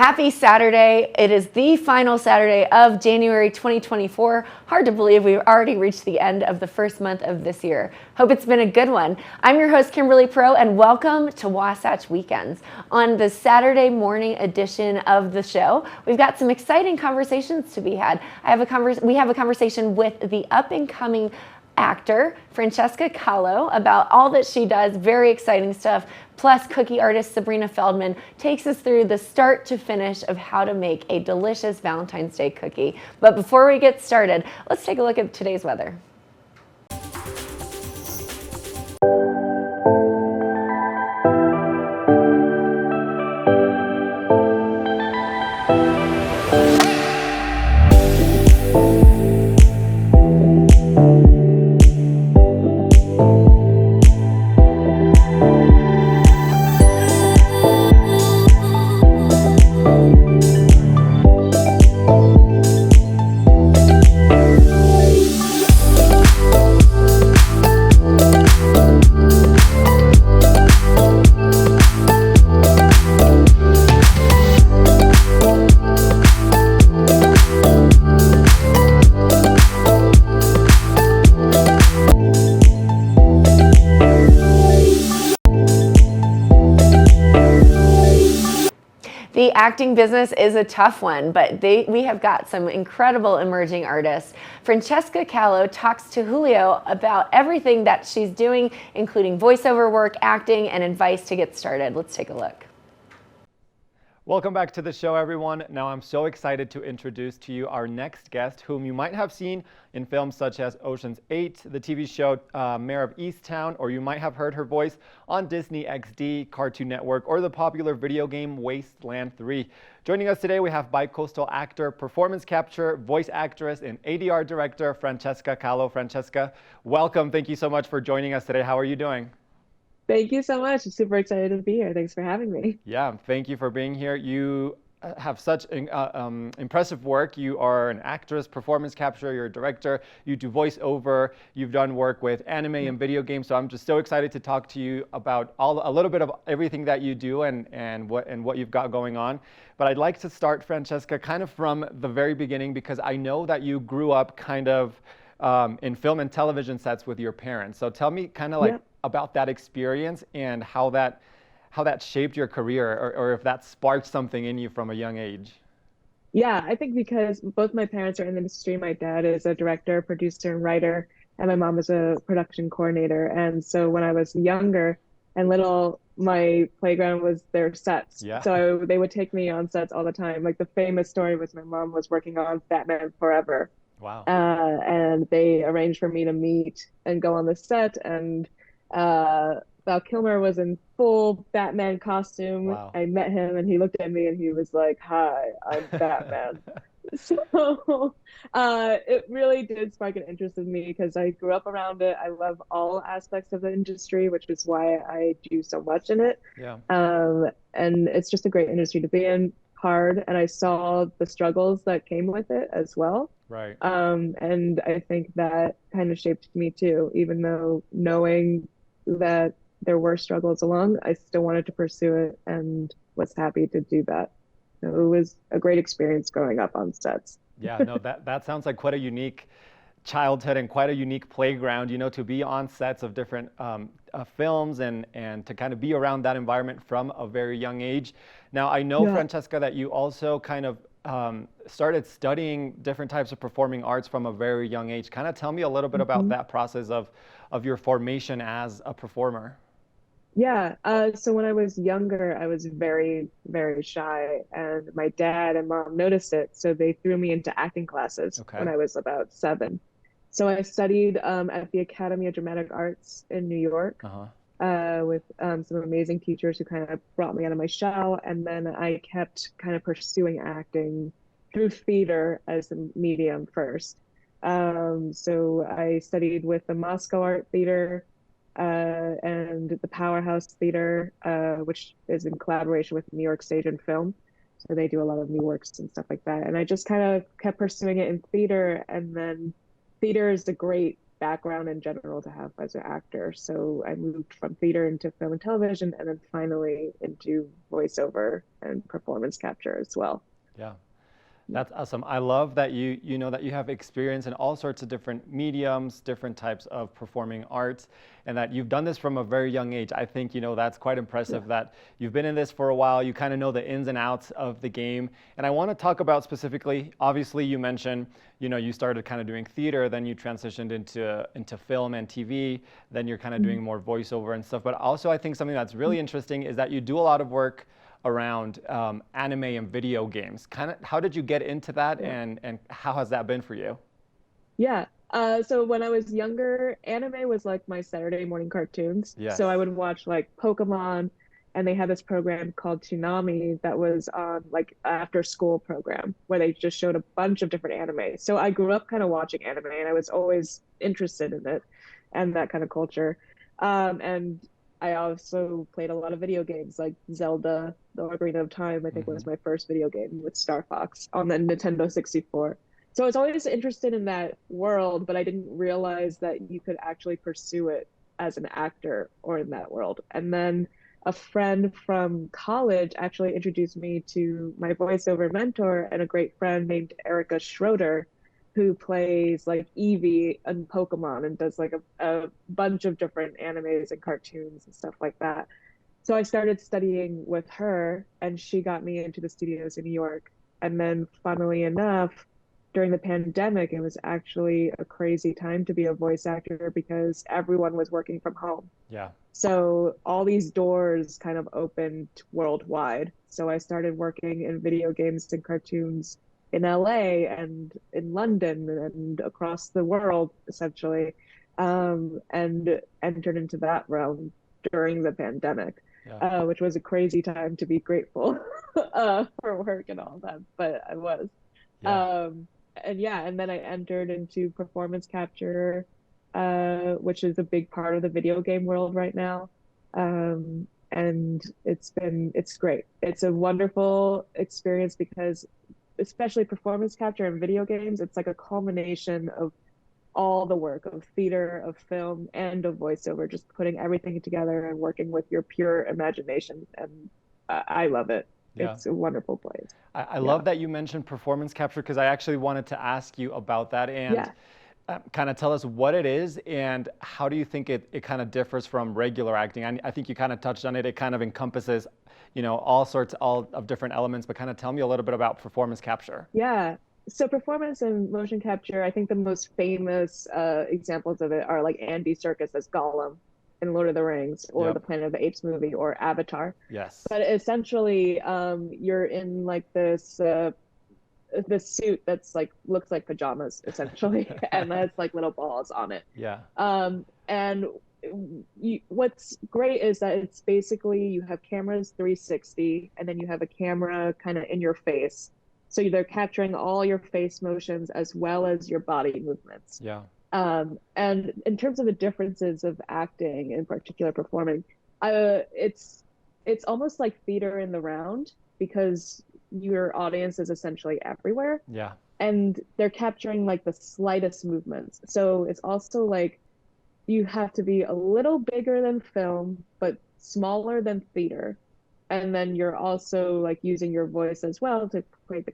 Happy Saturday. It is the final Saturday of January 2024. Hard to believe we've already reached the end of the first month of this year. Hope it's been a good one. I'm your host, Kimberly Pro, and welcome to Wasatch Weekends. On the Saturday morning edition of the show, we've got some exciting conversations to be had. We have a conversation with the up-and-coming actor Francesca Kahlo about all that she does, very exciting stuff. Plus, cookie artist Sabrina Feldman takes us through the start to finish of how to make a delicious Valentine's Day cookie. But before we get started, let's take a look at today's weather. The acting business is a tough one, but we have got some incredible emerging artists. Francesca Kahlo talks to Julio about everything that she's doing, including voiceover work, acting, and advice to get started. Let's take a look. Welcome back to the show, everyone. Now I'm so excited to introduce to you our next guest, whom you might have seen in films such as Ocean's 8, the TV show Mayor of Easttown, or you might have heard her voice on Disney XD, Cartoon Network, or the popular video game Wasteland 3. Joining us today, we have bicoastal actor, performance capture, voice actress, and ADR director, Francesca Kahlo. Francesca, welcome. Thank you so much for joining us today. How are you doing? Thank you so much. I'm super excited to be here. Thanks for having me. Yeah, thank you for being here. You have such impressive work. You are an actress, performance capture, you're a director, you do voiceover, you've done work with anime and video games. So I'm just so excited to talk to you about a little bit of everything that you do and what you've got going on. But I'd like to start, Francesca, kind of from the very beginning, because I know that you grew up kind of in film and television sets with your parents. So tell me kind of like about that experience and how that shaped your career, or if that sparked something in you from a young age. Yeah, I think because both my parents are in the industry. My dad is a director, producer, and writer, and my mom is a production coordinator. And so when I was younger and little, my playground was their sets. Yeah. So they would take me on sets all the time. Like the famous story was my mom was working on Batman Forever. Wow. And they arranged for me to meet and go on the set, and Val Kilmer was in full Batman costume. Wow. I met him and he looked at me and he was like, "Hi, I'm Batman." So it really did spark an interest in me because I grew up around it. I love all aspects of the industry, which is why I do so much in it. Yeah. And it's just a great industry to be in, hard. And I saw the struggles that came with it as well. Right. And I think that kind of shaped me too, even though knowing that there were struggles along, I still wanted to pursue it and was happy to do that. So it was a great experience growing up on sets. Yeah, no, that sounds like quite a unique childhood and quite a unique playground, you know, to be on sets of different films and to kind of be around that environment from a very young age. Now, I know, Francesca, that you also kind of started studying different types of performing arts from a very young age. Kind of tell me a little bit about that process of your formation as a performer. Yeah, so when I was younger, I was very, very shy, and my dad and mom noticed it, so they threw me into acting classes when I was about 7. So I studied at the Academy of Dramatic Arts in New York with some amazing teachers who kind of brought me out of my shell, and then I kept kind of pursuing acting through theater as a medium first. So I studied with the Moscow Art Theater, and the Powerhouse Theater, which is in collaboration with New York Stage and Film. So they do a lot of new works and stuff like that. And I just kind of kept pursuing it in theater. And then theater is a great background in general to have as an actor. So I moved from theater into film and television, and then finally into voiceover and performance capture as well. Yeah. That's awesome. I love that you know that you have experience in all sorts of different mediums, different types of performing arts, and that you've done this from a very young age. I think, that's quite impressive that you've been in this for a while. You kind of know the ins and outs of the game. And I want to talk about specifically, obviously you mentioned, you started kind of doing theater, then you transitioned into film and TV, then you're kind of doing more voiceover and stuff. But also I think something that's really interesting is that you do a lot of work around anime and video games. Kind of, how did you get into that, and how has that been for you? Yeah. So when I was younger, anime was like my Saturday morning cartoons. Yes. So I would watch like Pokemon, and they had this program called Toonami that was on like after school program where they just showed a bunch of different anime. So I grew up kind of watching anime, and I was always interested in it and that kind of culture. And I also played a lot of video games like Zelda, The Ocarina of Time, I think was my first video game with Star Fox on the Nintendo 64. So I was always interested in that world, but I didn't realize that you could actually pursue it as an actor or in that world. And then a friend from college actually introduced me to my voiceover mentor and a great friend named Erica Schroeder, who plays like Eevee and Pokemon and does like a bunch of different animes and cartoons and stuff like that. So I started studying with her, and she got me into the studios in New York. And then, funnily enough, during the pandemic, it was actually a crazy time to be a voice actor because everyone was working from home. Yeah. So all these doors kind of opened worldwide. So I started working in video games and cartoons in LA and in London and across the world, essentially, and entered into that realm during the pandemic, which was a crazy time to be grateful for work and all that, but I was. Yeah. And then I entered into performance capture, which is a big part of the video game world right now. And it's great. It's a wonderful experience because especially performance capture in video games, it's like a culmination of all the work of theater, of film, and of voiceover, just putting everything together and working with your pure imagination. And I love it. Yeah. It's a wonderful place. I love that you mentioned performance capture because I actually wanted to ask you about that and kind of tell us what it is and how do you think it kind of differs from regular acting. I think you kind of touched on it. It kind of encompasses, all of different elements, but kind of tell me a little bit about performance capture. Yeah. So performance and motion capture, I think the most famous examples of it are like Andy Serkis as Gollum in Lord of the Rings, or the Planet of the Apes movie, or Avatar. Yes. But essentially, you're in like this suit that's like looks like pajamas essentially, and has like little balls on it. Yeah. And what's great is that it's basically you have cameras 360, and then you have a camera kind of in your face. So they're capturing all your face motions as well as your body movements. Yeah. And in terms of the differences of acting, in particular performing, it's almost like theater in the round because your audience is essentially everywhere. Yeah. And they're capturing like the slightest movements. So it's also like you have to be a little bigger than film, but smaller than theater. And then you're also like using your voice as well to create the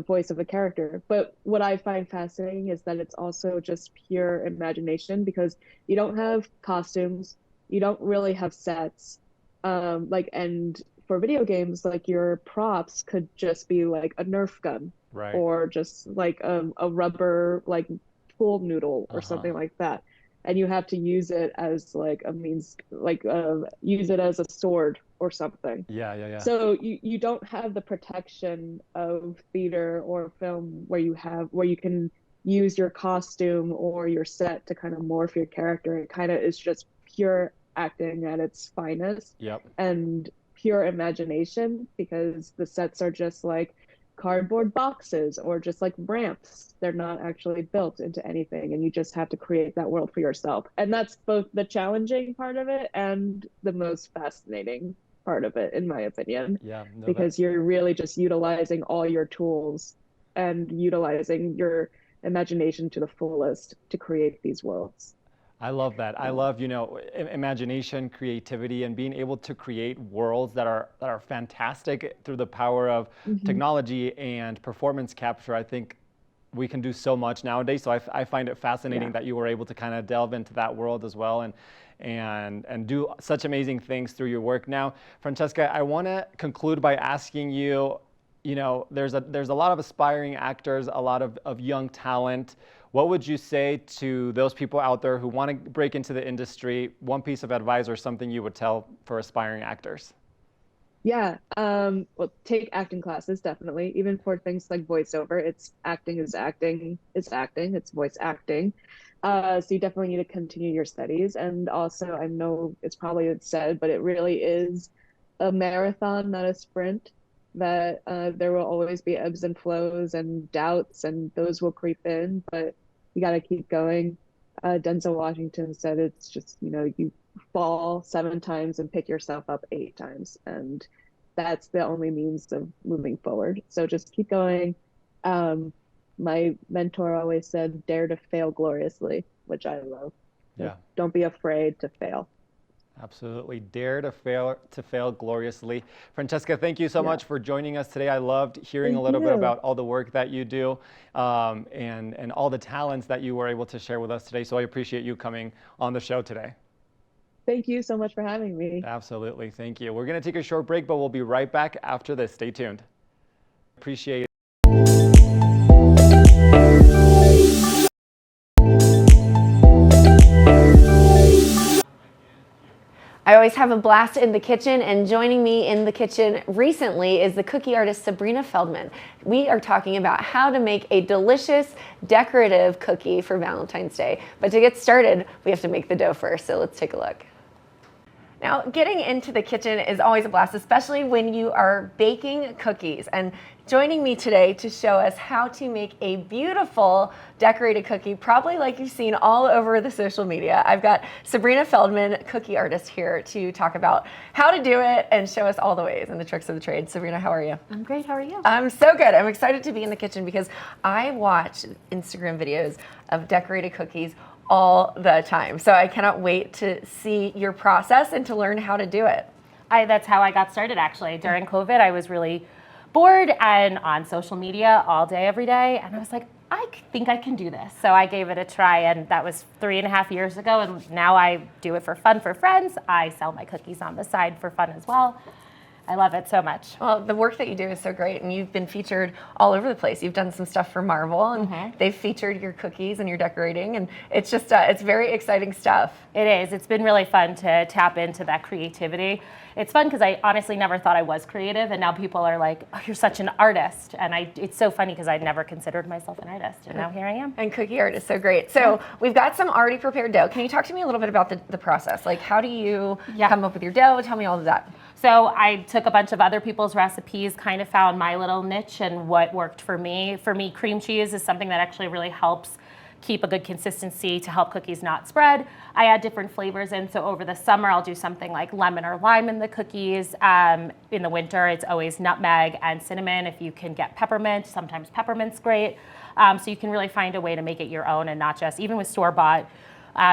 voice of the character. But what I find fascinating is that it's also just pure imagination because you don't have costumes, you don't really have sets. And for video games, like your props could just be like a Nerf gun, right, or just like a rubber like pool noodle or something like that. And you have to use it as like a means, like use it as a sword or something. Yeah. So you don't have the protection of theater or film where you can use your costume or your set to kind of morph your character. It kind of is just pure acting at its finest. Yep. And pure imagination, because the sets are just like cardboard boxes or just like ramps. They're not actually built into anything, and you just have to create that world for yourself. And that's both the challenging part of it and the most fascinating part of it, in my opinion. Yeah, because you're really just utilizing all your tools and utilizing your imagination to the fullest to create these worlds. I love that. I love, imagination, creativity, and being able to create worlds that are fantastic through the power of technology and performance capture. I think we can do so much nowadays. So I find it fascinating that you were able to kind of delve into that world as well and do such amazing things through your work. Now, Francesca, I want to conclude by asking you, there's a lot of aspiring actors, a lot of young talent. What would you say to those people out there who want to break into the industry? One piece of advice or something you would tell for aspiring actors? Yeah, well, take acting classes, definitely. Even for things like voiceover, it's acting is acting, it's voice acting. So you definitely need to continue your studies. And also, I know it's said, but it really is a marathon, not a sprint, that there will always be ebbs and flows and doubts, and those will creep in, but you got to keep going. Denzel Washington said it's just, you fall 7 times and pick yourself up 8 times. And that's the only means of moving forward. So just keep going. My mentor always said, dare to fail gloriously, which I love. Yeah. Don't be afraid to fail. Absolutely. Dare to fail gloriously. Francesca, thank you so much for joining us today. I loved hearing a little bit about all the work that you do and all the talents that you were able to share with us today. So I appreciate you coming on the show today. Thank you so much for having me. Absolutely. Thank you. We're going to take a short break, but we'll be right back after this. Stay tuned. Appreciate it. I always have a blast in the kitchen, and joining me in the kitchen recently is the cookie artist Sabrina Feldman. We are talking about how to make a delicious, decorative cookie for Valentine's Day. But to get started, we have to make the dough first, so let's take a look. Now, getting into the kitchen is always a blast, especially when you are baking cookies. And joining me today to show us how to make a beautiful decorated cookie, probably like you've seen all over the social media, I've got Sabrina Feldman, cookie artist, here to talk about how to do it and show us all the ways and the tricks of the trade. Sabrina, how are you? I'm great. How are you? I'm so good. I'm excited to be in the kitchen because I watch Instagram videos of decorated cookies all the time. So I cannot wait to see your process and to learn how to do it. That's how I got started, actually. During COVID, I was really bored and on social media all day, every day. And I was like, I think I can do this. So I gave it a try, and that was 3.5 years ago. And now I do it for fun for friends. I sell my cookies on the side for fun as well. I love it so much. Well, the work that you do is so great, and you've been featured all over the place. You've done some stuff for Marvel, and they've featured your cookies and your decorating, and it's just, it's very exciting stuff. It is. It's been really fun to tap into that creativity. It's fun because I honestly never thought I was creative, and now people are like, oh, you're such an artist. And it's so funny because I never considered myself an artist, and now here I am. And cookie art is so great. So we've got some already prepared dough. Can you talk to me a little bit about the process? Like, how do you come up with your dough? Tell me all of that. So I took a bunch of other people's recipes, kind of found my little niche and what worked for me. For me, cream cheese is something that actually really helps keep a good consistency to help cookies not spread. I add different flavors in. So over the summer, I'll do something like lemon or lime in the cookies. In the winter, it's always nutmeg and cinnamon. If you can get peppermint, sometimes peppermint's great. So you can really find a way to make it your own and not just, even with store-bought,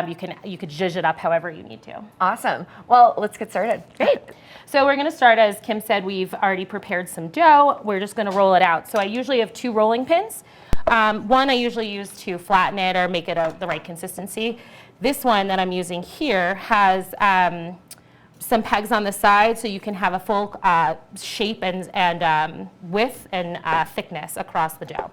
you could zhuzh it up however you need to. Awesome. Well, let's get started. Great. So we're going to start, as Kim said, we've already prepared some dough. We're just going to roll it out. So I usually have 2 rolling pins. One I usually use to flatten it or make it the right consistency. This one that I'm using here has some pegs on the side, so you can have a full shape and width and thickness across the dough.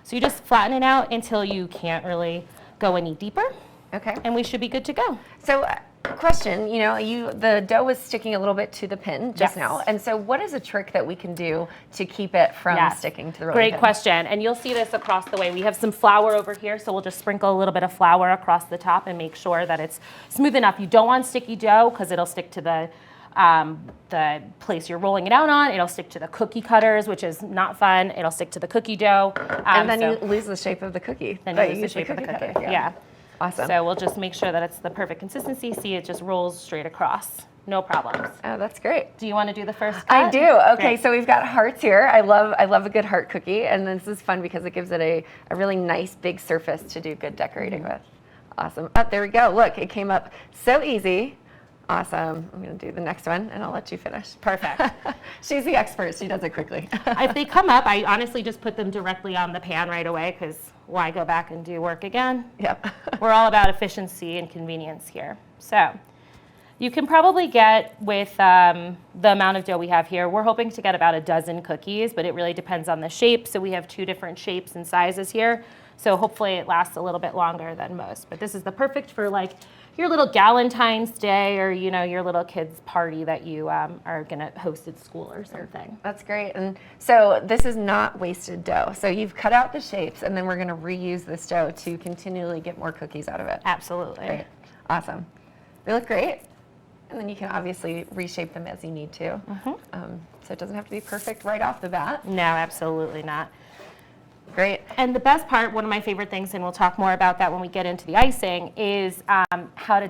So you just flatten it out until you can't really go any deeper. Okay. And we should be good to go. So, question, the dough was sticking a little bit to the pin just now. And so what is a trick that we can do to keep it from sticking to the rolling pin? Great question. And you'll see this across the way. We have some flour over here, so we'll just sprinkle a little bit of flour across the top and make sure that it's smooth enough. You don't want sticky dough because it'll stick to the place you're rolling it out on. It'll stick to the cookie cutters, which is not fun. It'll stick to the cookie dough. And then you lose the shape of the cookie. Then you lose the shape of the cookie. Yeah. Awesome. So we'll just make sure that it's the perfect consistency. See, it just rolls straight across. no problems. Oh, that's great. Do you want to do the first cut? I do. Okay, Great. So we've got hearts here. I love a good heart cookie, and this is fun because it gives it a really nice big surface to do good decorating with. Awesome. Oh, there we go. Look, it came up so easy. Awesome. I'm going to do the next one, and I'll let you finish. Perfect. She's the expert. She does it quickly. If they come up, I honestly just put them directly on the pan right away because why go back and do work again? Yep. We're all about efficiency and convenience here. So you can probably get with the amount of dough we have here, we're hoping to get about a dozen cookies, but it really depends on the shape. So we have 2 different shapes and sizes here. So hopefully it lasts a little bit longer than most. But this is the perfect for like your little Galentine's Day or, you know, your little kid's party that you are going to host at school or something. That's great. And so this is not wasted dough. So you've cut out the shapes, and then we're going to reuse this dough to continually get more cookies out of it. Absolutely. Great. Awesome. They look great. And then you can obviously reshape them as you need to. So it doesn't have to be perfect right off the bat. No, absolutely not. Great. And the best part, one of my favorite things, and we'll talk more about that when we get into the icing, is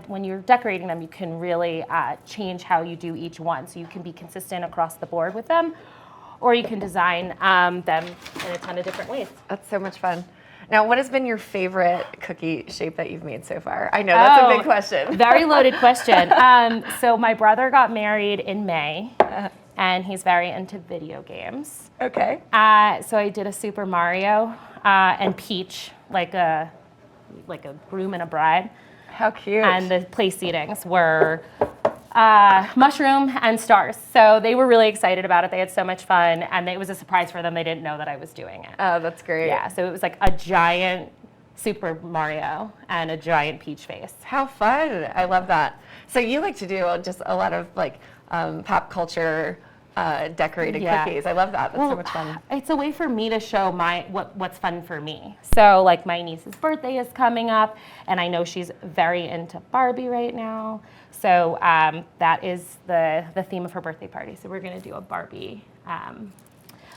when you're decorating them, you can really change how you do each one. So you can be consistent across the board with them, or you can design them in a ton of different ways. That's so much fun. Now, what has been your favorite cookie shape that you've made so far? I know that's a big question. Very loaded question. So my brother got married in May, and he's very into video games. Okay. So I did a Super Mario and Peach, like a groom and a bride. How cute. And the place seatings were mushroom and stars. So they were really excited about it. They had so much fun, and it was a surprise for them. They didn't know that I was doing it. Oh, that's great. Yeah, so it was like a giant Super Mario and a giant Peach face. How fun. I love that. So you like to do just a lot of like pop culture decorated cookies. I love that. That's so much fun. It's a way for me to show what's fun for me. So like my niece's birthday is coming up, and I know she's very into Barbie right now. So that is the theme of her birthday party. So we're going to do a Barbie,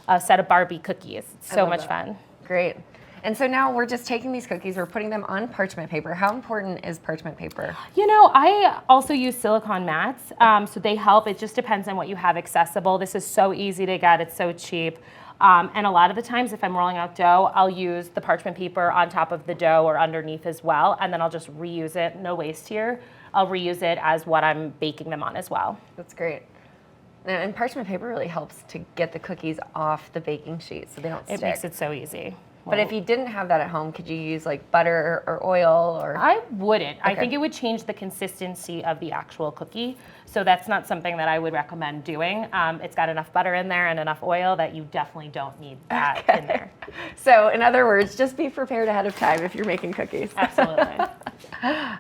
a set of Barbie cookies. It's so much fun. Great. And so now we're just taking these cookies, we're putting them on parchment paper. How important is parchment paper? You know, I also use silicone mats, so they help. It just depends on what you have accessible. This is so easy to get, it's so cheap. And a lot of the times if I'm rolling out dough, I'll use the parchment paper on top of the dough or underneath as well, and then I'll just reuse it, no waste here. I'll reuse it as what I'm baking them on as well. That's great. And parchment paper really helps to get the cookies off the baking sheet so they don't stick. It makes it so easy. But if you didn't have that at home, could you use like butter or oil or? I wouldn't. Okay. I think it would change the consistency of the actual cookie. So that's not something that I would recommend doing. It's got enough butter in there and enough oil that you definitely don't need that in there. So in other words, just be prepared ahead of time if you're making cookies. Absolutely.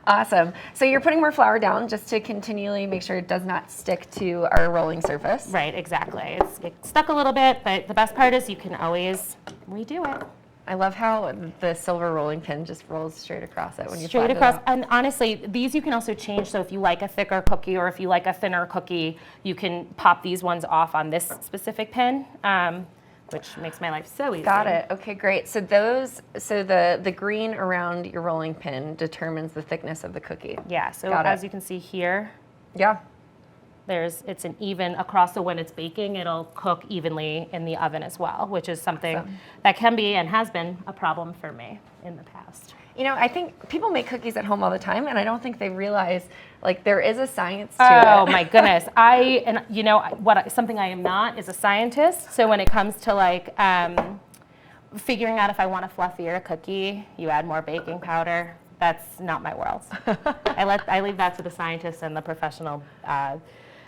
Awesome. So you're putting more flour down just to continually make sure it does not stick to our rolling surface. Right, exactly. It's stuck a little bit, but the best part is you can always redo it. I love how the silver rolling pin just rolls straight across it when you Straight flatten it across. out. And honestly, these you can also change. So if you like a thicker cookie or if you like a thinner cookie, you can pop these ones off on this specific pin, which makes my life so easy. Got it. Okay, great. So the green around your rolling pin determines the thickness of the cookie. Yeah, so Got it. as you can see here, Yeah. it's an even across, so when it's baking, it'll cook evenly in the oven as well, which is something Awesome. that can be and has been a problem for me in the past. You know, I think people make cookies at home all the time, and I don't think they realize like there is a science to it. Oh my goodness. Something I am not is a scientist. So when it comes to like figuring out if I want a fluffier cookie, you add more baking powder. That's not my world. I leave that to the scientists and the professional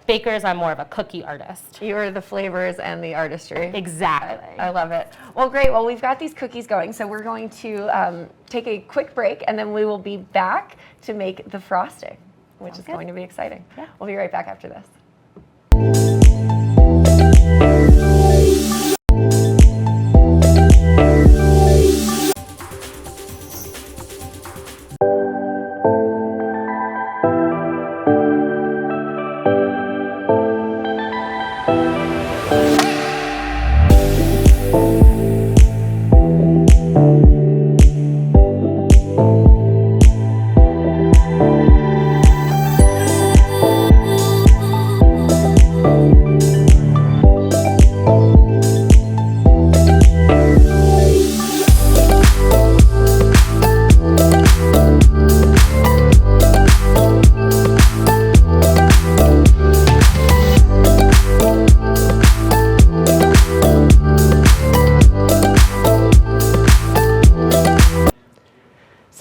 bakers. I'm more of a cookie artist. You are the flavors and the artistry. Exactly. I love it. Well, great. Well, we've got these cookies going, so we're going to take a quick break, and then we will be back to make the frosting, which is going to be exciting. Yeah. We'll be right back after this.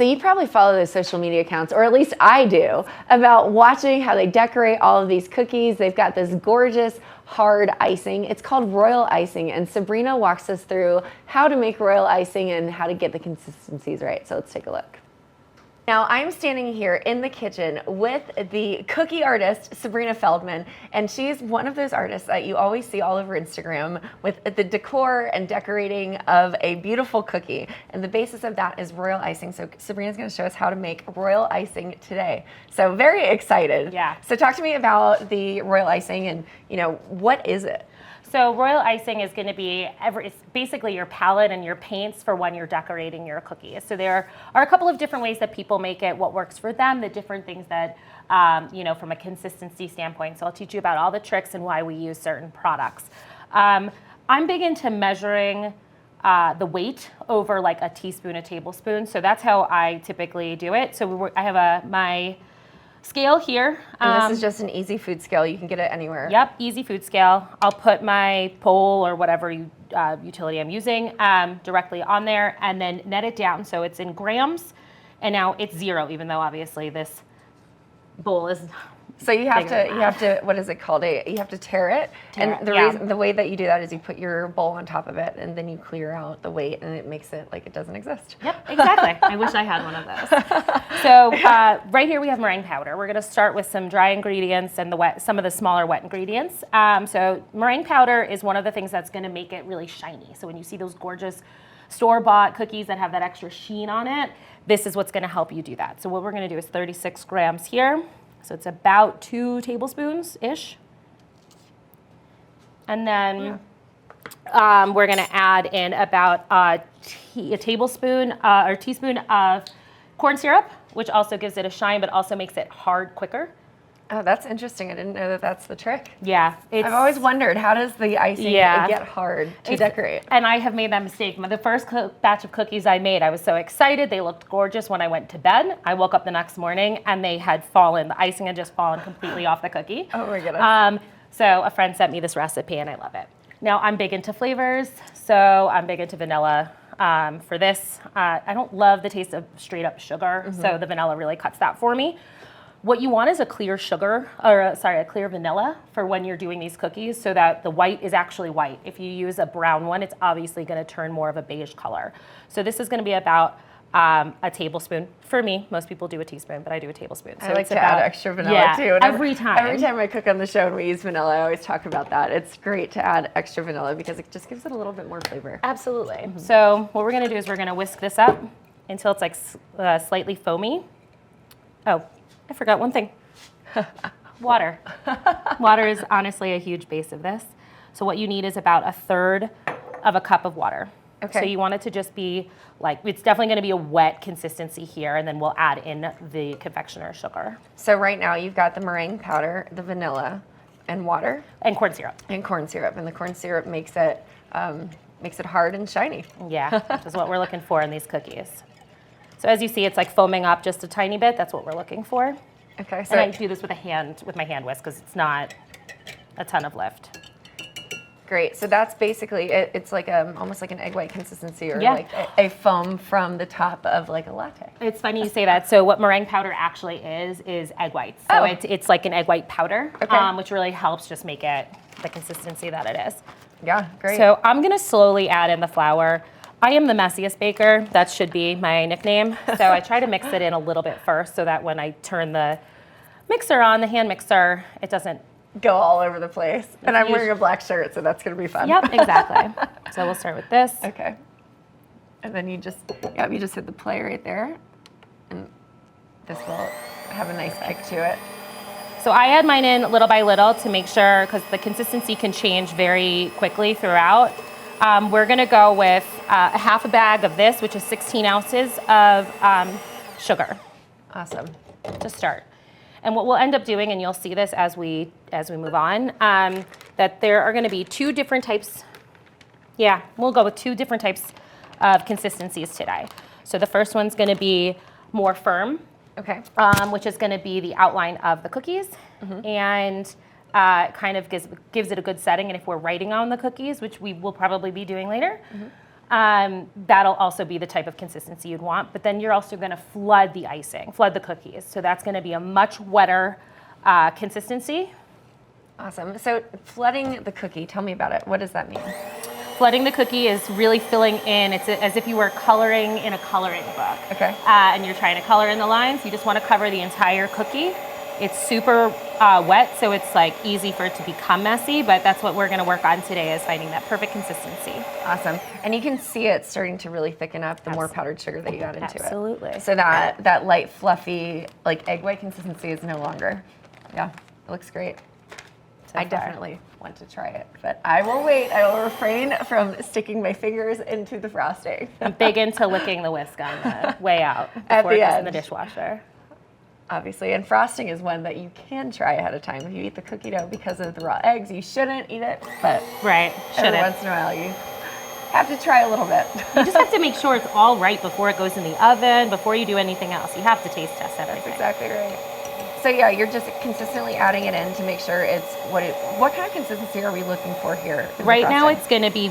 So you probably follow those social media accounts, or at least I do, about watching how they decorate all of these cookies. They've got this gorgeous hard icing. It's called royal icing, and Sabrina walks us through how to make royal icing and how to get the consistencies right. So let's take a look. Now I'm standing here in the kitchen with the cookie artist, Sabrina Feldman, and she's one of those artists that you always see all over Instagram with the decor and decorating of a beautiful cookie. And the basis of that is royal icing. So Sabrina's gonna show us how to make royal icing today. So very excited. Yeah. So talk to me about the royal icing and, what is it? So royal icing is going to be, it's basically your palette and your paints for when you're decorating your cookies. So there are a couple of different ways that people make it, what works for them, the different things that, from a consistency standpoint. So I'll teach you about all the tricks and why we use certain products. I'm big into measuring the weight over like a teaspoon, a tablespoon. So that's how I typically do it. So I have my scale here. And this is just an easy food scale. You can get it anywhere. Yep, easy food scale. I'll put my pole or whatever utility I'm using directly on there and then net it down. So it's in grams, and now it's 0, even though obviously this bowl is. So you have to, what is it called? You have to tare it. And the way that you do that is you put your bowl on top of it and then you clear out the weight and it makes it like it doesn't exist. Yep, exactly. I wish I had one of those. So right here we have meringue powder. We're gonna start with some dry ingredients and some of the smaller wet ingredients. So meringue powder is one of the things that's gonna make it really shiny. So when you see those gorgeous store-bought cookies that have that extra sheen on it, this is what's gonna help you do that. So what we're gonna do is 36 grams here. So it's about 2 tablespoons-ish. And then we're gonna add in about a tablespoon or teaspoon of corn syrup, which also gives it a shine, but also makes it hard quicker. Oh, that's interesting. I didn't know that that's the trick. Yeah. I've always wondered, how does the icing get hard to decorate? And I have made that mistake. The first batch of cookies I made, I was so excited. They looked gorgeous when I went to bed. I woke up the next morning and they had fallen. The icing had just fallen completely off the cookie. Oh my goodness. So a friend sent me this recipe and I love it. Now I'm big into flavors, so I'm big into vanilla. For this, I don't love the taste of straight up sugar, so the vanilla really cuts that for me. What you want is a clear a clear vanilla for when you're doing these cookies so that the white is actually white. If you use a brown one, it's obviously gonna turn more of a beige color. So this is gonna be about a tablespoon. For me, most people do a teaspoon, but I do a tablespoon. So I like to add extra vanilla too. And every time I cook on the show and we use vanilla, I always talk about that. It's great to add extra vanilla because it just gives it a little bit more flavor. Absolutely. So what we're gonna do is we're gonna whisk this up until it's like slightly foamy. Oh, I forgot one thing. Water. Water is honestly a huge base of this. So what you need is about 1/3 of a cup of water. Okay. So you want it to just be like, it's definitely gonna be a wet consistency here, and then we'll add in the confectioner sugar. So right now you've got the meringue powder, the vanilla, and water. And corn syrup. And corn syrup. And the corn syrup makes it hard and shiny. Yeah, which is what we're looking for in these cookies. So as you see, it's like foaming up just a tiny bit. That's what we're looking for. Okay. So and I do this with my hand whisk because it's not a ton of lift. Great. So that's basically it. It's like almost like an egg white consistency, or like a foam from the top of like a latte. It's funny you say that. So what meringue powder actually is egg whites. So it's like an egg white powder, which really helps just make it the consistency that it is. Yeah, great. So I'm gonna slowly add in the flour. I am the messiest baker. That should be my nickname. So I try to mix it in a little bit first so that when I turn the mixer on, the hand mixer, it doesn't go all over the place. And I'm wearing a black shirt, so that's gonna be fun. Yep, exactly. So we'll start with this. Okay. And then you just hit the play right there. And this will have a nice kick to it. So I add mine in little by little to make sure, because the consistency can change very quickly throughout. We're gonna go with a half a bag of this, which is 16 ounces of sugar. Awesome. To start. And what we'll end up doing, and you'll see this as we move on, that there are gonna be 2 different types. Yeah, we'll go with 2 different types of consistencies today. So the first one's gonna be more firm. Okay. Which is gonna be the outline of the cookies. And kind of gives it a good setting. And if we're writing on the cookies, which we will probably be doing later, That'll also be the type of consistency you'd want. But then you're also going to flood the icing, flood the cookies. So that's going to be a much wetter consistency. Awesome. So flooding the cookie, tell me about it. What does that mean? Flooding the cookie is really filling in. It's as if you were coloring in a coloring book. Okay. And you're trying to color in the lines. You just want to cover the entire cookie. It's super wet, so it's like easy for it to become messy, but that's what we're going to work on today, is finding that perfect consistency. Awesome. And you can see it starting to really thicken up the more powdered sugar that you add into it. Absolutely. So that light, fluffy, like egg white consistency is no longer. Yeah, it looks great. I definitely want to try it, but I will wait. I will refrain from sticking my fingers into the frosting. I'm big into licking the whisk on the way out At before the it goes in end. the dishwasher. Obviously, and frosting is one that you can try ahead of time. If you eat the cookie dough because of the raw eggs, you shouldn't eat it, but Right, every once in a while you have to try a little bit. You just have to make sure it's all right before it goes in the oven, before you do anything else. You have to taste test everything. That's exactly right. So yeah, you're just consistently adding it in to make sure it's what kind of consistency are we looking for here? Right now it's going to be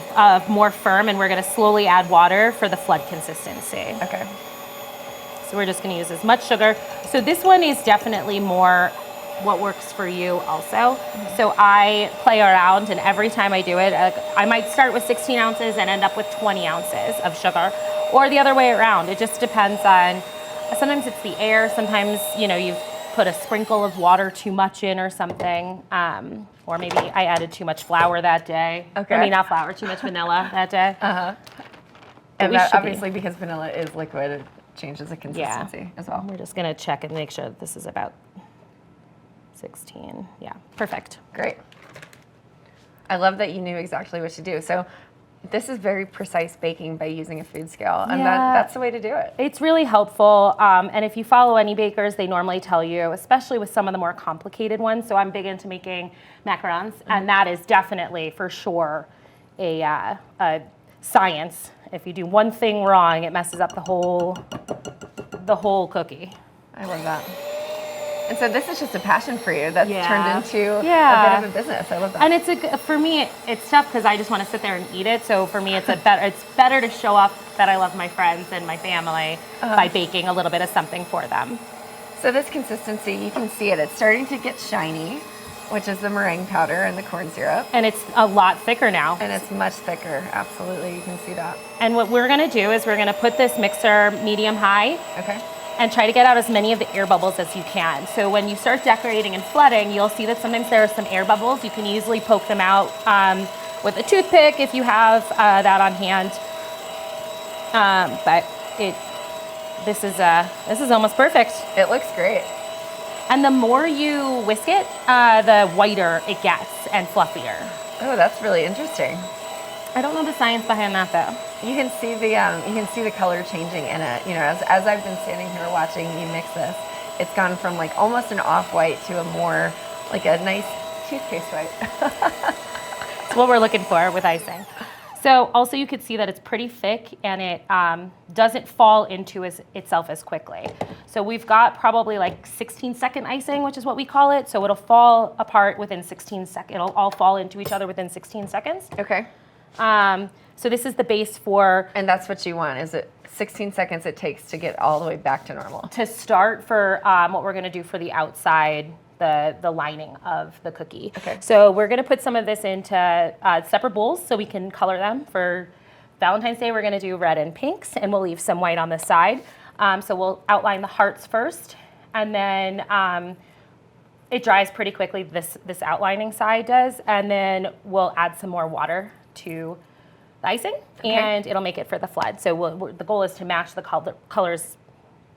more firm, and we're going to slowly add water for the flood consistency. Okay. So we're just going to use as much sugar. So this one is definitely more what works for you also. So I play around, and every time I do it, I might start with 16 ounces and end up with 20 ounces of sugar, or the other way around. It just depends on, sometimes it's the air, sometimes, you've put a sprinkle of water too much in or something, or maybe I added too much flour that day. Okay. I mean, not flour, too much vanilla that day. And that obviously because vanilla is liquid, it changes the consistency as well. We're just gonna check and make sure that this is about 16. Yeah, perfect. Great. I love that you knew exactly what to do. So this is very precise baking by using a food scale, and that's the way to do it. It's really helpful, and if you follow any bakers, they normally tell you, especially with some of the more complicated ones. So I'm big into making macarons, and that is definitely, for sure, a science. If you do one thing wrong, it messes up the whole cookie. I love that. And so this is just a passion for you that's turned into a bit of a business. I love that. And for me, it's tough because I just want to sit there and eat it. So for me, it's better to show off that I love my friends and my family by baking a little bit of something for them. So this consistency, you can see it. It's starting to get shiny, which is the meringue powder and the corn syrup. And it's a lot thicker now. And it's much thicker. Absolutely, you can see that. And what we're going to do is we're going to put this mixer medium-high. Okay. And try to get out as many of the air bubbles as you can. So when you start decorating and flooding, you'll see that sometimes there are some air bubbles. You can easily poke them out with a toothpick if you have that on hand. But this is almost perfect. It looks great. And the more you whisk it, the whiter it gets and fluffier. Oh, that's really interesting. I don't know the science behind that though. You can see the color changing in it. As I've been standing here watching you mix this, it's gone from like almost an off-white to a more like a nice toothpaste white. It's what we're looking for with icing. So also you could see that it's pretty thick and it doesn't fall into itself as quickly. So we've got probably like 16-second icing, which is what we call it. So it'll fall apart within 16 seconds. It'll all fall into each other within 16 seconds. Okay. So this is the base for... And that's what you want, is it 16 seconds it takes to get all the way back to normal? To start for what we're going to do for the outside, the lining of the cookie. Okay. So we're going to put some of this into separate bowls so we can color them. For Valentine's Day, we're going to do red and pinks, and we'll leave some white on the side. So we'll outline the hearts first, and then it dries pretty quickly, this outlining side does, and then we'll add some more water to the icing, and it'll make it for the flood. So the goal is to match the colors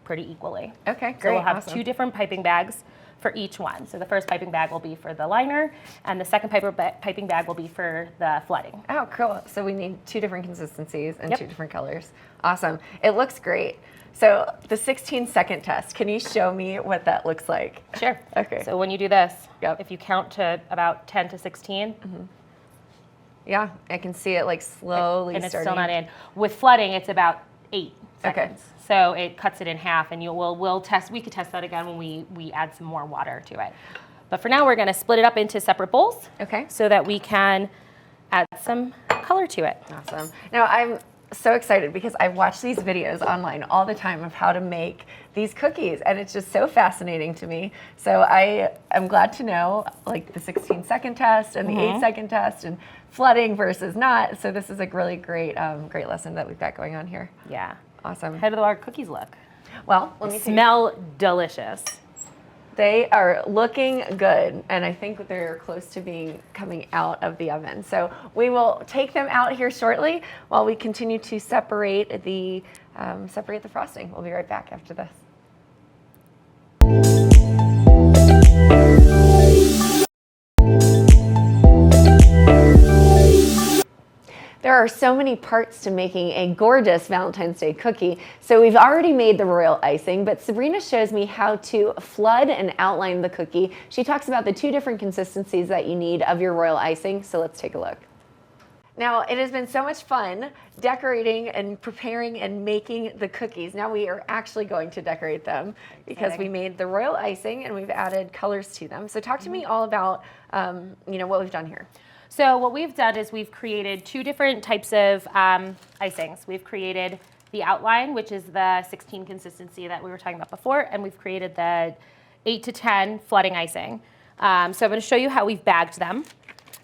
pretty equally. Okay, great. So we'll have awesome. 2 different piping bags for each one. So the first piping bag will be for the liner, and the second piping bag will be for the flooding. Oh, cool. So we need 2 different consistencies and Yep. 2 different colors. Awesome. It looks great. So the 16-second test, can you show me what that looks like? Sure. Okay. So when you do this, Yep. if you count to about 10 to 16, Yeah, I can see it like slowly and it's starting. still not in. With flooding, it's about 8 Okay. seconds. So it cuts it in half, and we'll test. We could test that again when we add some more water to it. But for now, we're going to split it up into separate bowls. Okay. So that we can add some color to it. Awesome. Now I'm so excited because I watch these videos online all the time of how to make these cookies, and it's just so fascinating to me. So I am glad to know like the 16-second test and the 8-second test and flooding versus not. So this is a really great lesson that we've got going on here. Yeah. Awesome. How do our cookies look? Well, let me smell delicious. They are looking good, and I think they're close to coming out of the oven. So we will take them out here shortly while we continue to separate the frosting. We'll be right back after this. There are so many parts to making a gorgeous Valentine's Day cookie. So we've already made the royal icing, but Sabrina shows me how to flood and outline the cookie. She talks about the 2 different consistencies that you need of your royal icing. So let's take a look. Now, it has been so much fun decorating and preparing and making the cookies. Now we are actually going to decorate them because we made the royal icing and we've added colors to them. So talk to me all about what we've done here. So what we've done is we've created 2 different types of icings. We've created the outline, which is the 16 consistency that we were talking about before, and we've created the 8 to 10 flooding icing. So I'm going to show you how we've bagged them.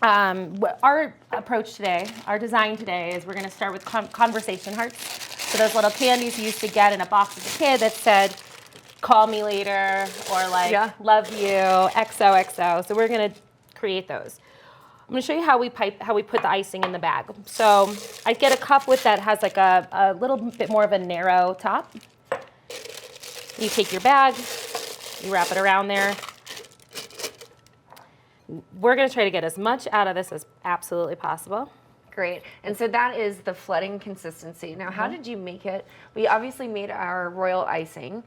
Our approach today, our design today, is we're going to start with conversation hearts. So those little candies you used to get in a box as a kid that said, call me later, or like, love you, XOXO. So we're going to create those. I'm going to show you how we put the icing in the bag. So I get a cup that has like a little bit more of a narrow top. You take your bag, you wrap it around there. We're going to try to get as much out of this as absolutely possible. Great. And so that is the flooding consistency. Now, how did you make it? We obviously made our royal icing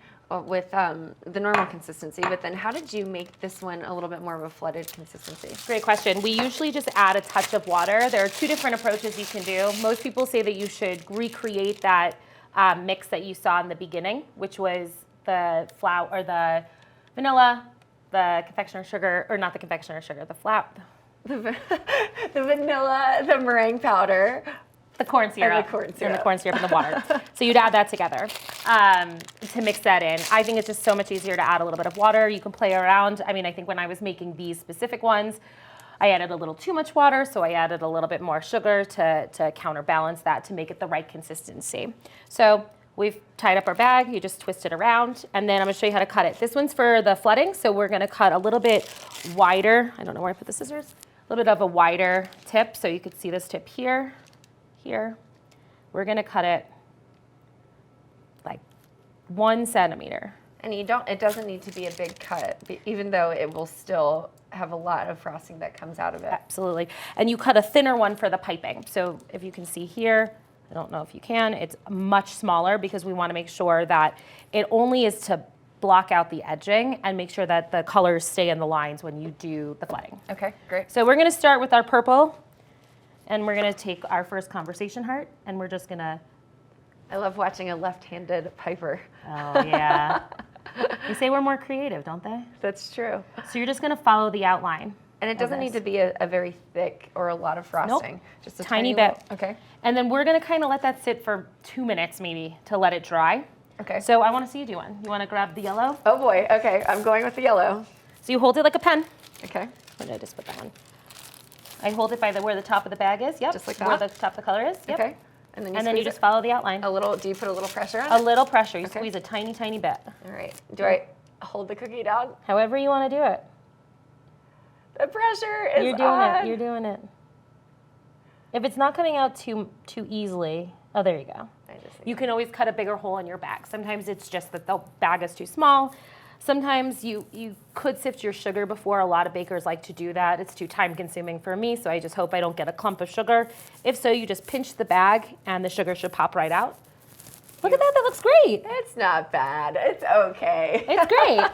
with the normal consistency, but then how did you make this one a little bit more of a flooded consistency? Great question. We usually just add a touch of water. There are 2 different approaches you can do. Most people say that you should recreate that mix that you saw in the beginning, which was the flour or the vanilla, the confectioner sugar, or not the confectioner sugar, the flour. The vanilla, the meringue powder. The corn syrup. And the corn syrup. And the corn syrup and the water. So you'd add that together to mix that in. I think it's just so much easier to add a little bit of water. You can play around. I mean, I think when I was making these specific ones, I added a little too much water, so I added a little bit more sugar to counterbalance that to make it the right consistency. So we've tied up our bag. You just twist it around, and then I'm going to show you how to cut it. This one's for the flooding, so we're going to cut a little bit wider. I don't know where I put the scissors. A little bit of a wider tip, so you could see this tip here. We're going to cut it like 1 centimeter. And it doesn't need to be a big cut, even though it will still have a lot of frosting that comes out of it. Absolutely. And you cut a thinner one for the piping. So if you can see here, I don't know if you can, it's much smaller because we want to make sure that it only is to block out the edging and make sure that the colors stay in the lines when you do the flooding. Okay, great. So we're going to start with our purple. And we're going to take our first conversation heart, and we're just going to... I love watching a left-handed piper. Oh, yeah. They say we're more creative, don't they? That's true. So you're just going to follow the outline. And it doesn't need to be a very thick or a lot of frosting. Nope. Just a tiny bit. Okay. And then we're going to kind of let that sit for 2 minutes maybe to let it dry. Okay. So I want to see you do one. You want to grab the yellow? Oh, boy. Okay. I'm going with the yellow. So you hold it like a pen. Okay. Where did I just put that one? I hold it by where the top of the bag is. Yep. Just like that? Where the top of the color is. Yep. Okay. And then you just follow the outline. Do you put a little pressure on it? A little pressure. You squeeze a tiny, tiny bit. All right. Do I hold the cookie down? However you want to do it. The pressure is You're doing on. it. You're doing it. If it's not coming out too easily, oh, there you go. You can always cut a bigger hole in your bag. Sometimes it's just that the bag is too small. Sometimes you could sift your sugar before. A lot of bakers like to do that. It's too time consuming for me, so I just hope I don't get a clump of sugar. If so, you just pinch the bag and the sugar should pop right out. Look at that, that looks great. It's not bad. It's okay. It's great.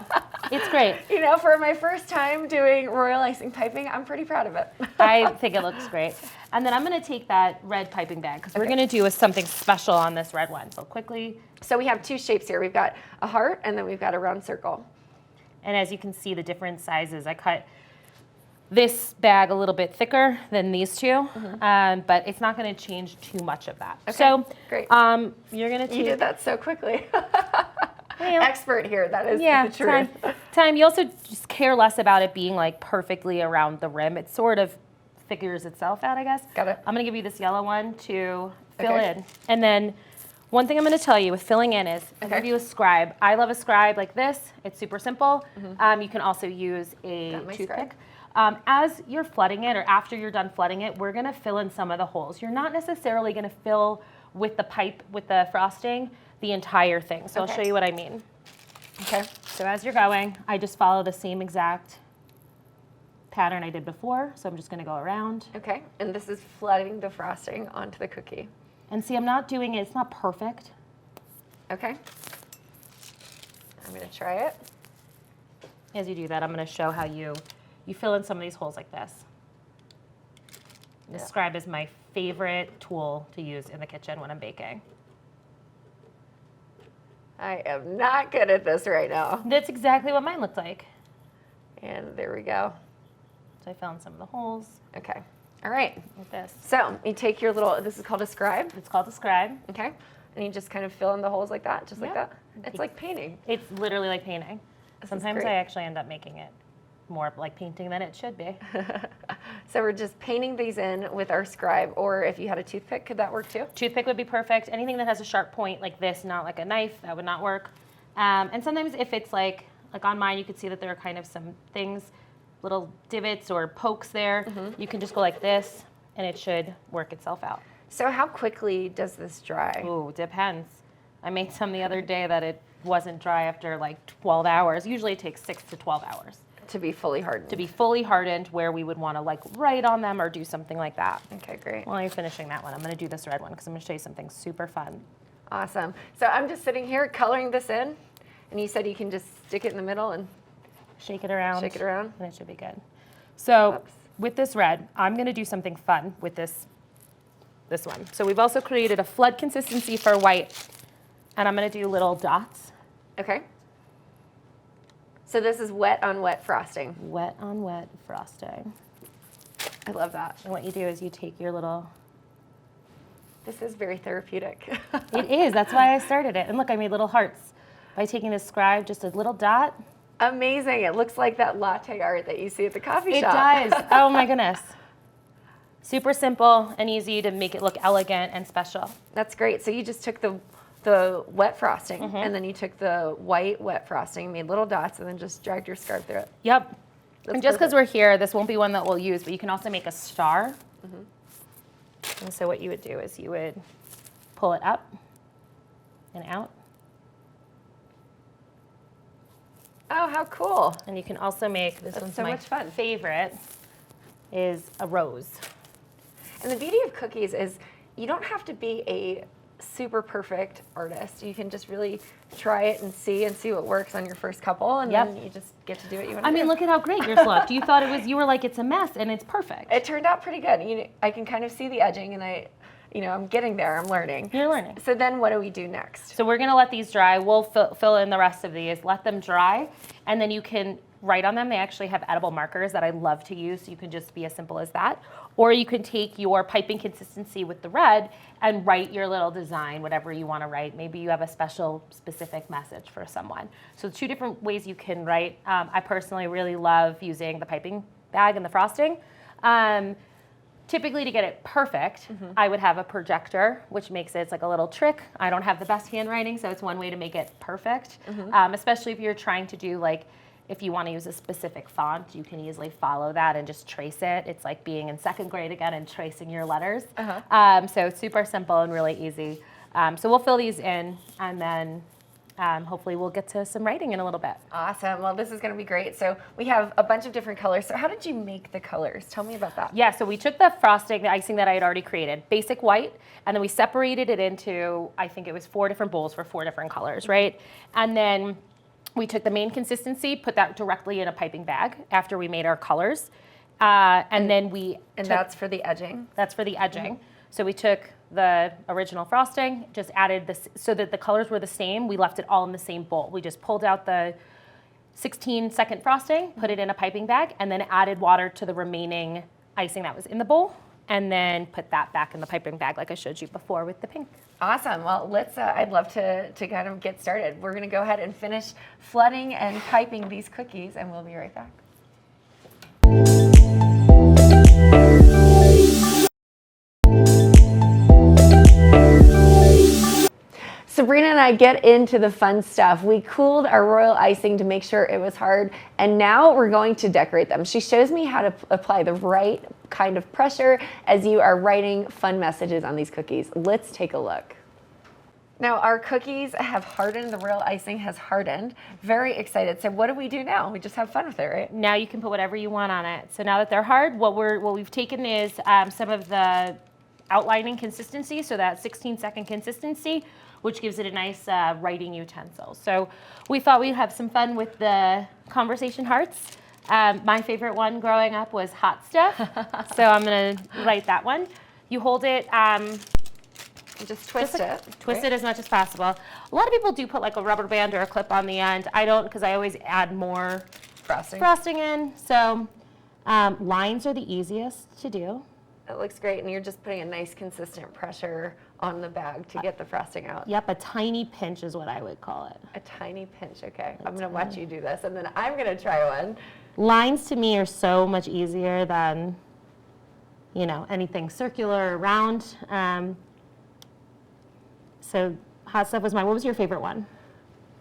It's great. You know, for my first time doing royal icing piping, I'm pretty proud of it. I think it looks great. And then I'm going to take that red piping bag because we're going to do something special on this red one. So quickly. So we have 2 shapes here. We've got a heart and then we've got a round circle. And as you can see, the different sizes, I cut this bag a little bit thicker than these two, but it's not going to change too much of that. Okay, So great. You're going to You did that so quickly. Well, Expert here, that is yeah, the truth. time. You also just care less about it being like perfectly around the rim. It sort of figures itself out, I guess. Got it. I'm going to give you this yellow one to fill Okay. in. And then one thing I'm going to tell you with filling in is I'll give you a scribe. I love a scribe like this. It's super simple. You can also use a Got my toothpick. scribe. As you're flooding it or after you're done flooding it, we're going to fill in some of the holes. You're not necessarily going to fill with the pipe, with the frosting, the entire thing. So Okay. I'll show you what I mean. Okay. So as you're going, I just follow the same exact pattern I did before. So I'm just going to go around. Okay, and this is flooding the frosting onto the cookie. And see, I'm not doing it, it's not perfect. Okay. I'm gonna try it. As you do that, I'm going to show how you fill in some of these holes like this. The scribe is my favorite tool to use in the kitchen when I'm baking. I am not good at this right now. That's exactly what mine looked like. And there we go. So I fill in some of the holes Okay. All right. like this. So you take your little, this is called a scribe. It's called the scribe. Okay. And you just kind of fill in the holes like that, just like Yeah. that. It's like painting. It's literally like painting. This is Sometimes great. I actually end up making it more like painting than it should be. So we're just painting these in with our scribe, or if you had a toothpick, could that work too? Toothpick would be perfect. Anything that has a sharp point like this, not like a knife, that would not work. And sometimes if it's like on mine, you could see that there are kind of some things, little divots or pokes there. You can just go like this and it should work itself out. So how quickly does this dry? Ooh, depends. I made some the other day that it wasn't dry after like 12 hours. Usually it takes 6 to 12 hours. To be fully hardened. To be fully hardened where we would want to like write on them or do something like that. Okay, great. While you're finishing that one, I'm going to do this red one because I'm going to show you something super fun. Awesome. So I'm just sitting here coloring this in, and you said you can just stick it in the middle and Shake it around. shake it around. And it should be good. So Oops. with this red, I'm going to do something fun with this one. So we've also created a flood consistency for white, and I'm going to do little dots. Okay. So this is wet on wet frosting. Wet on wet frosting. I love that. And what you do is you take your little... This is very therapeutic. It is. That's why I started it. And look, I made little hearts by taking this scribe, just a little dot. Amazing. It looks like that latte art that you see at the coffee It shop. does. Oh my goodness. Super simple and easy to make it look elegant and special. That's great. So you just took the wet frosting, and then you took the white wet frosting, made little dots, and then just dragged your scarf through it. Yep. That's And just because perfect. we're here, this won't be one that we'll use, but you can also make a star. And so what you would do is you would pull it up and out. Oh, how cool. And you can also make, this That's one's so my much fun. favorite, is a rose. And the beauty of cookies is you don't have to be a super perfect artist. You can just really try it and see what works on your first couple, and Yep. then you just get to do what you want to I do. mean, look at how great yours looked. You thought it was, you were like, it's a mess, and it's perfect. It turned out pretty good. I can kind of see the edging, and I'm getting there. I'm learning. You're learning. So then what do we do next? So we're gonna let these dry. We'll fill in the rest of these, let them dry, and then you can write on them. They actually have edible markers that I love to use, so you can just be as simple as that. Or you can take your piping consistency with the red and write your little design, whatever you wanna write. Maybe you have a specific message for someone. So 2 different ways you can write. I personally really love using the piping bag and the frosting. Typically, to get it perfect, I would have a projector, which makes it's like a little trick. I don't have the best handwriting, so it's one way to make it perfect. Especially if you're trying to do if you want to use a specific font, you can easily follow that and just trace it. It's like being in 2nd grade again and tracing your letters. So it's super simple and really easy. So we'll fill these in, and then hopefully we'll get to some writing in a little bit. Awesome. Well, this is going to be great. So we have a bunch of different colors. So how did you make the colors? Tell me about that. Yeah, so we took the frosting, the icing that I had already created, basic white, and then we separated it into, I think it was 4 different bowls for 4 different colors, right? And then we took the main consistency, put that directly in a piping bag after we made our colors. And then we And took, that's for the edging. that's for the edging. So we took the original frosting, just added this, so that the colors were the same. We left it all in the same bowl. We just pulled out the 16-second frosting, put it in a piping bag, and then added water to the remaining icing that was in the bowl, and then put that back in the piping bag like I showed you before with the pink. Awesome. Well, let's. I'd love to kind of get started. We're going to go ahead and finish flooding and piping these cookies, and we'll be right back. Sabrina and I get into the fun stuff. We cooled our royal icing to make sure it was hard, and now we're going to decorate them. She shows me how to apply the right kind of pressure as you are writing fun messages on these cookies. Let's take a look. Now our cookies have hardened, the royal icing has hardened. Very excited. So what do we do now? We just have fun with it, right? Now you can put whatever you want on it. So now that they're hard, what we've taken is some of the outlining consistency, so that 16-second consistency, which gives it a nice writing utensil. So we thought we'd have some fun with the conversation hearts. My favorite one growing up was hot stuff. So I'm gonna write that one. You hold it, just twist it. Twist it as much as possible. A lot of people do put like a rubber band or a clip on the end. I don't, because I always add more frosting in. So lines are the easiest to do. It looks great, and you're just putting a nice consistent pressure on the bag to get the frosting out. Yep, a tiny pinch is what I would call it. A tiny pinch, okay. I'm gonna watch you do this, and then I'm gonna try one. Lines to me are so much easier than, you know, anything circular or round. So hot stuff was mine. What was your favorite one?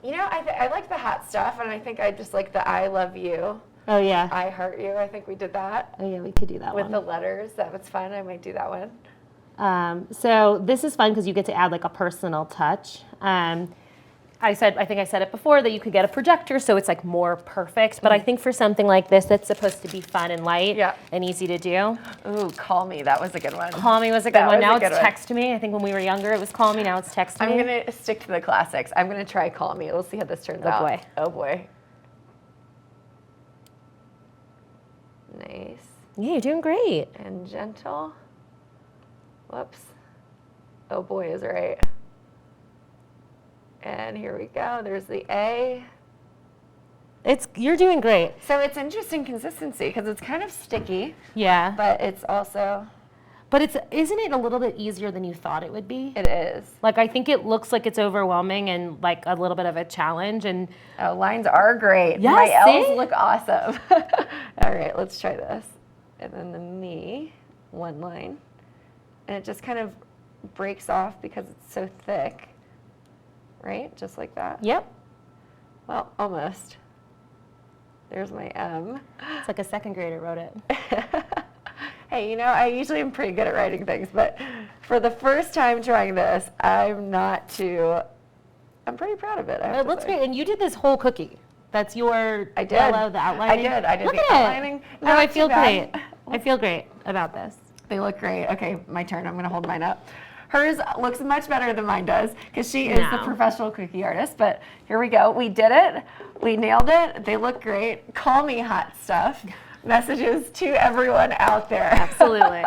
You know, I like the hot stuff, and I think I just like the I love you. Oh yeah. I heart you. I think we did that. Oh yeah, we could do that with one. the letters. That was fun. I might do that one. So this is fun because you get to add like a personal touch. I think I said it before that you could get a projector, so it's like more perfect. But I think for something like this, that's supposed to be fun and light and easy to do. Ooh, call me. That was a good one. Call me was a good one. Now it's text me. I think when we were younger, it was call me. Now it's text me. I'm gonna stick to the classics. I'm gonna try call me. We'll see how this turns out. Oh boy. Oh boy. Nice. Yeah, you're doing great. And gentle. Whoops. Oh boy is right. And here we go. There's the A. You're doing great. So it's interesting consistency because it's kind of sticky. Yeah. But it's also. But isn't it a little bit easier than you thought it would be? It is. Like I think it looks like it's overwhelming and like a little bit of a challenge. And oh, lines are great. Yeah, my see? L's look awesome. All right, let's try this. And then the me, one line. And it just kind of breaks off because it's so thick. Right? Just like that? Yep. Well, almost. There's my M. It's like a second grader wrote it. Hey, you know, I usually am pretty good at writing things, but for the first time trying this, I'm pretty proud of it. It looks great. And you did this whole cookie. That's your I did. yellow, the outlining. I did Look the at outlining. It. Oh, I feel bad. great. I feel great about this. They look great. Okay, my turn. I'm going to hold mine up. Hers looks much better than mine does because she is the professional cookie artist. But here we go. We did it. We nailed it. They look great. Call me hot stuff. Messages to everyone out there. Absolutely.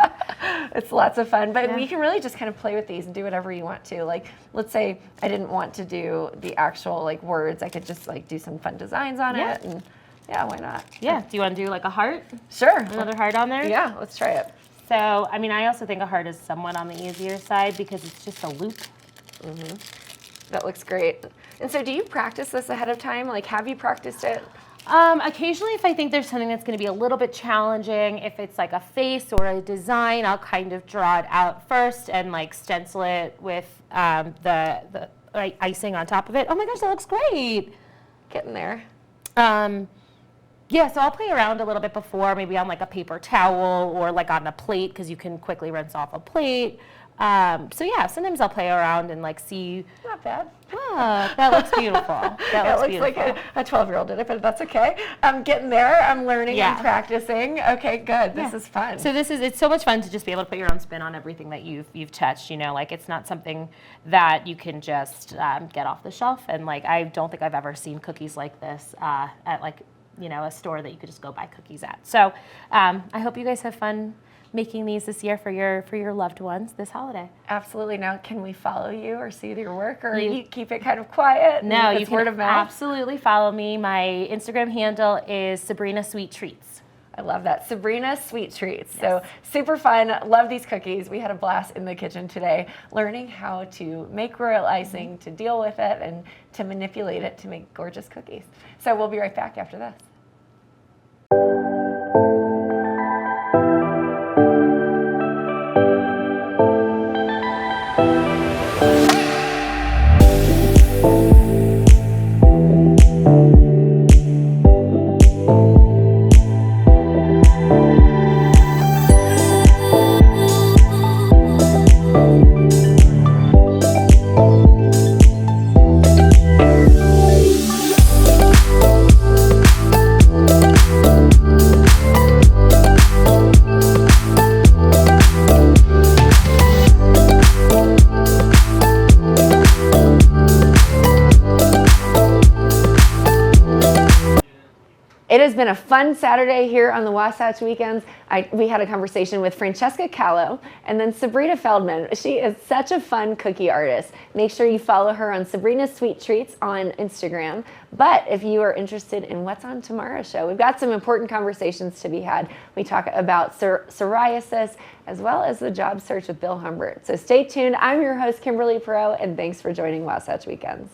It's lots of fun. But we can really just kind of play with these and do whatever you want to. Like, let's say I didn't want to do the actual like words. I could just like do some fun designs on it. And yeah, why not? Yeah. Do you want to do like a heart? Sure. Another heart on there? Yeah, let's try it. So, I mean, I also think a heart is somewhat on the easier side because it's just a loop. Mm-hmm. That looks great. And so do you practice this ahead of time? Like, have you practiced it? Occasionally, if I think there's something that's going to be a little bit challenging, if it's like a face or a design, I'll kind of draw it out first and like stencil it with the icing on top of it. Oh my gosh, that looks great. Getting there. Yeah, so I'll play around a little bit before, maybe on like a paper towel or like on a plate because you can quickly rinse off a plate. So yeah, sometimes I'll play around and like see. Not bad. Ah, that looks beautiful. That looks like a 12-year-old did it, but that's okay. I'm getting there. I'm learning and practicing. Okay, good. This is fun. So it's so much fun to just be able to put your own spin on everything that you've touched. You know, like it's not something that you can just get off the shelf. And like I don't think I've ever seen cookies like this at like a store that you could just go buy cookies at. So I hope you guys have fun making these this year for your loved ones this holiday. Absolutely. Now, can we follow you or see your work, or you keep it kind of quiet? No, you it's can word of mouth? absolutely follow me. My Instagram handle is Sabrina Sweet Treats. I love that. Sabrina Sweet Treats. Yes. So super fun. Love these cookies. We had a blast in the kitchen today learning how to make royal icing, to deal with it, and to manipulate it to make gorgeous cookies. So we'll be right back after this. It has been a fun Saturday here on the Wasatch Weekends. We had a conversation with Francesca Callow and then Sabrina Feldman. She is such a fun cookie artist. Make sure you follow her on Sabrina Sweet Treats on Instagram. But if you are interested in what's on tomorrow's show, we've got some important conversations to be had. We talk about psoriasis as well as the job search with Bill Humbert. So stay tuned. I'm your host, Kimberly Perot, and thanks for joining Wasatch Weekends.